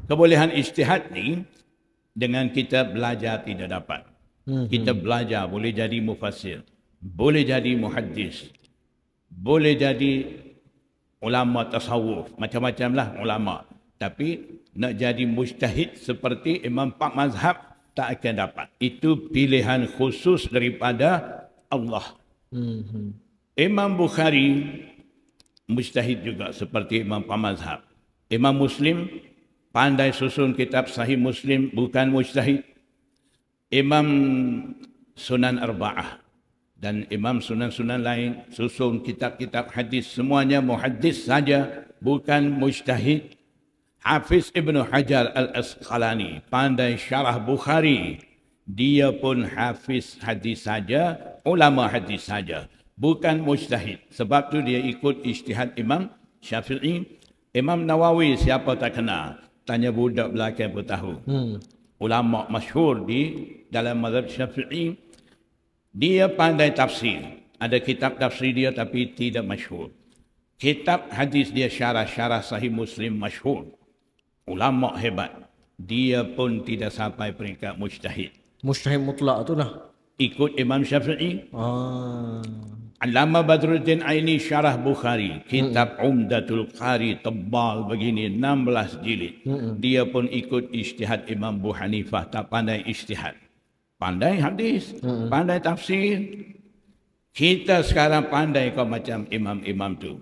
kebolehan ijtihad ni dengan kita belajar tidak dapat. Kita belajar boleh jadi mufassir, boleh jadi muhaddis, boleh jadi ulama tasawuf, macam-macam lah ulama. Tapi nak jadi mujtahid seperti imam 4 mazhab tak akan dapat. Itu pilihan khusus daripada Allah. Imam Bukhari mujtahid juga seperti imam 4 mazhab. Imam Muslim pandai susun kitab Sahih Muslim, bukan mujtahid. Imam Sunan Arba'ah dan imam sunan-sunan lain susun kitab-kitab hadis, semuanya muhaddis saja, bukan mujtahid. Hafiz Ibn Hajar Al-Asqalani pandai syarah Bukhari, dia pun hafiz hadis saja, ulama hadis saja, bukan mujtahid. Sebab tu dia ikut ijtihad Imam Syafi'i. Imam Nawawi siapa tak kenal, tanya budak belakang pun tahu. Ulama masyhur di dalam mazhab Syafi'i. Dia pandai tafsir, ada kitab tafsir dia tapi tidak masyhur. Kitab hadis dia syarah Sahih Muslim masyhur. Ulama hebat. Dia pun tidak sampai peringkat mujtahid. Mujtahid mutlak tu lah. Ikut Imam Syafi'i. Allama Badruddin Aini syarah Bukhari. Kitab Umdatul Qari tebal begini 16 jilid. Dia pun ikut ijtihad Imam Abu Hanifah, tak pandai ijtihad. Pandai hadis, pandai tafsir. Kita sekarang pandai kau macam imam-imam tu.